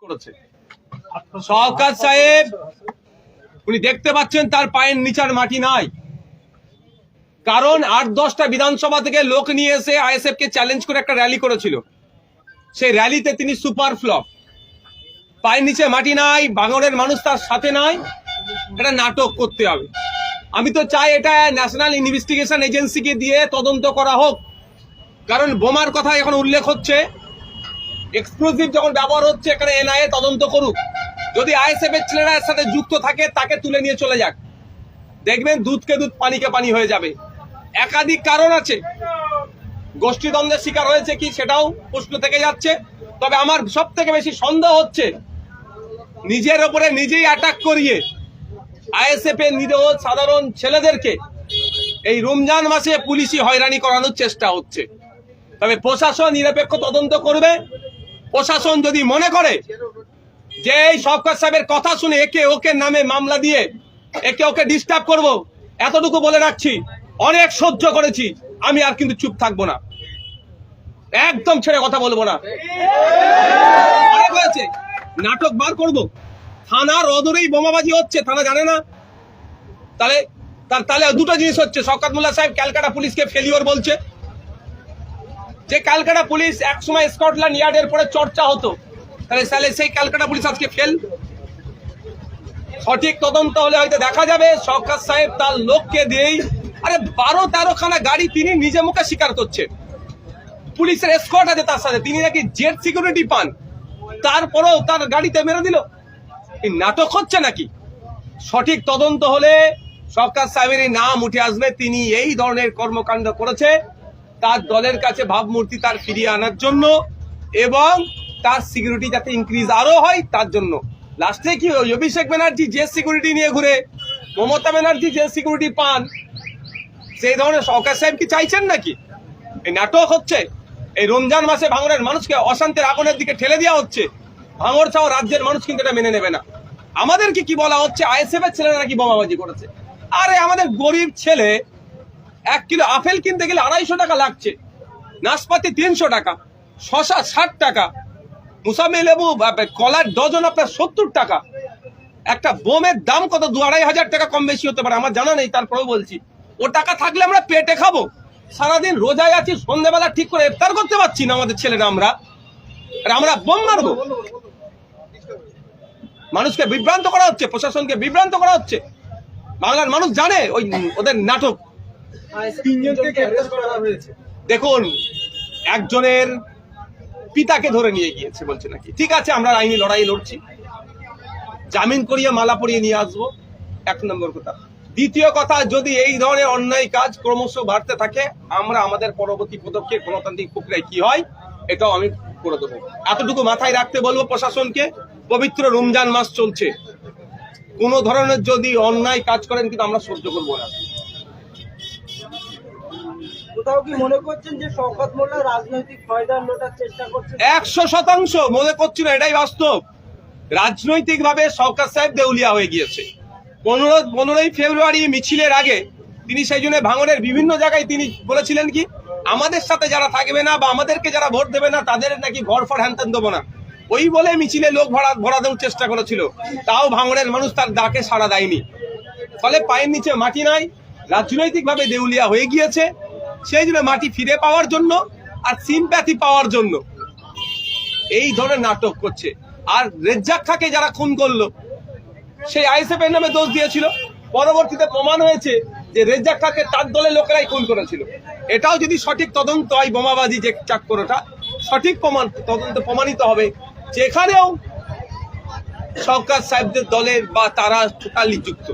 করেছে শওকত সাহেব, উনি দেখতে পাচ্ছেন তার পায়ের নিচার মাটি নাই, কারণ ৮-১০টা বিধানসভা থেকে লোক নিয়ে এসে আইএসএফ কে চ্যালেঞ্জ করে একটা র্যালি করেছিল। সেই র্যালিতে তিনি সুপার ফ্লপ, পায়ের নিচে মাটি নাই, ভাঙড়ের মানুষ তার সাথে নাই, এটা নাটক করতে হবে। আমি তো চাই এটা ন্যাশনাল ইনভেস্টিগেশন এজেন্সিকে দিয়ে তদন্ত করা হোক, কারণ বোমার কথা এখন উল্লেখ হচ্ছে, এক্সপ্লোসিভ যখন ব্যবহার হচ্ছে এখানে এনআইএ তদন্ত করুক, যদি আইএসএফ এর ছেলেরা এর সাথে যুক্ত থাকে তাকে তুলে নিয়ে চলে যাক, দেখবেন দুধকে দুধ পানিকে পানি হয়ে যাবে। একাধিক কারণ আছে, গোষ্ঠীদ্বন্দ্বের শিকার হয়েছে কি সেটাও প্রশ্ন থেকে যাচ্ছে। তবে আমার সব থেকে বেশি সন্দেহ হচ্ছে নিজের ওপরে নিজেই অ্যাটাক করিয়ে আইএসএফ এর নিরীহ সাধারণ ছেলেদেরকে এই রমজান মাসে পুলিশি হয়রানি করানোর চেষ্টা হচ্ছে। তবে প্রশাসন নিরপেক্ষ তদন্ত করবে। প্রশাসন যদি মনে করে যে এই শওকত সাহেবের কথা শুনে একে ওকে নামে মামলা দিয়ে একে ওকে ডিস্টার্ব করব, এতটুকু বলে রাখছি, অনেক সহ্য করেছি, আমি আর কিন্তু চুপ থাকবো না, একদম ছেড়ে কথা বলবো না। নাটক বার করব, থানার অদূরেই বোমাবাজি হচ্ছে, থানা জানে না, তাহলে তাহলে দুটো জিনিস হচ্ছে। শওকত মোল্লা সাহেব ক্যালকাটা পুলিশকে ফেলিওর বলছে, যে ক্যালকাটা পুলিশ একসময় স্কটল্যান্ড ইয়ার্ডের পরে চর্চা হতো, তাহলে সেই ক্যালকাটা পুলিশ আজকে ফেল। সঠিক তদন্ত হলে হয়তো দেখা যাবে শওকত সাহেব তার লোককে দিয়েই, আরে 12-13 খানা গাড়ি তিনি নিজে মুখে স্বীকার করছে, পুলিশের এসকর্ট আছে তার সাথে, তিনি নাকি জেট সিকিউরিটি পান, তারপরেও তার গাড়িতে মেরে দিল। এই নাটক হচ্ছে নাকি? সঠিক তদন্ত হলে শওকত সাহেবের নাম উঠে আসবে, তিনি এই ধরনের কর্মকাণ্ড করেছে তার দলের কাছে ভাবমূর্তি তার ফিরিয়ে আনার জন্য এবং তার সিকিউরিটি যাতে ইনক্রিজ আরো হয় তার জন্য। লাস্টে কি অভিষেক ব্যানার্জি যে সিকিউরিটি নিয়ে ঘুরে, মমতা ব্যানার্জি যে সিকিউরিটি পান, সেই ধরনের শওকত সাহেব কি চাইছেন নাকি? এই নাটক হচ্ছে। এই রমজান মাসে ভাঙড়ের মানুষকে অশান্তির আগুনের দিকে ঠেলে দেওয়া হচ্ছে, ভাঙড় সহ রাজ্যের মানুষ কিন্তু এটা মেনে নেবে না। আমাদেরকে কি বলা হচ্ছে আইএসএফ এর ছেলেরা নাকি বোমাবাজি করেছে। আরে আমাদের গরিব ছেলে 1 কিলো আপেল কিনতে গেলে 250 টাকা লাগছে, নাশপাতি 300 টাকা, শশা 60 টাকা, মুসাম্বি লেবু কলার ডজন আপনার 70 টাকা। একটা বোমের দাম কত? 2-2.5 হাজার টাকা কম বেশি হতে পারে, আমার জানা নেই, তারপরেও বলছি ও টাকা থাকলে আমরা পেটে খাবো। সারাদিন রোজায় আছি, সন্ধ্যাবেলা ঠিক করে ইফতার করতে পারছি না আমাদের ছেলেরা, আমরা বোম মারবো? মানুষকে বিভ্রান্ত করা হচ্ছে, প্রশাসনকে বিভ্রান্ত করা হচ্ছে। বাংলার মানুষ জানে ওই ওদের নাটক। দেখুন, একজনের পিতাকে ধরে নিয়ে গিয়েছে বলছে নাকি, ঠিক আছে আমরা আইনি লড়াই লড়ছি, জামিন করিয়ে মালা পরিয়ে নিয়ে আসবো, 1 নম্বর কথা। দ্বিতীয় কথা, যদি এই ধরনের অন্যায় কাজ ক্রমশ বাড়তে থাকে, আমরা আমাদের পরবর্তী পদক্ষেপ গণতান্ত্রিক প্রক্রিয়ায় কি হয় এটাও আমি করে দেবো। এতটুকু মাথায় রাখতে বলবো প্রশাসনকে। পবিত্র রমজান মাস চলছে, কোন ধরনের যদি অন্যায় কাজ করেন কিন্তু আমরা সহ্য করবো না। কোথাও কি মনে করছেন যে শওকত মোল্লা রাজনৈতিক ফায়দা লোটার চেষ্টা করছেন? 100% মনে করছি না, এটাই বাস্তব। রাজনৈতিক ভাবে শওকত সাহেব দেউলিয়া হয়ে গিয়েছে। 15ই ফেব্রুয়ারি মিছিলের আগে তিনি সেই জন্য ভাঙড়ের বিভিন্ন জায়গায় তিনি বলেছিলেন কি, আমাদের সাথে যারা থাকবে না বা আমাদেরকে যারা ভোট দেবে না তাদের নাকি ঘর ফর হ্যানত্যান দেবো না, ওই বলে মিছিলে লোক ভরা দেওয়ার চেষ্টা করেছিল। তাও ভাঙড়ের মানুষ তার ডাকে সাড়া দেয়নি, ফলে পায়ের নিচে মাটি নাই, রাজনৈতিক ভাবে দেউলিয়া হয়ে গিয়েছে। সেই জন্য মাটি ফিরে পাওয়ার জন্য আর সিম্প্যাথি পাওয়ার জন্য এই ধরনের নাটক করছে। আর রেজ্জাক খাকে যারা খুন করলো, সেই আইএসএফ এর নামে দোষ দিয়েছিল, পরবর্তীতে প্রমাণ হয়েছে যে রেজ্জাক খাকে তার দলের লোকেরাই খুন করেছিল। এটাও যদি সঠিক তদন্ত হয়, বোমাবাজি যে চাক্করটা সঠিক তদন্ত প্রমাণিত হবে, যেখানেও শওকত সাহেবদের দলের বা তারা টোটালি যুক্ত।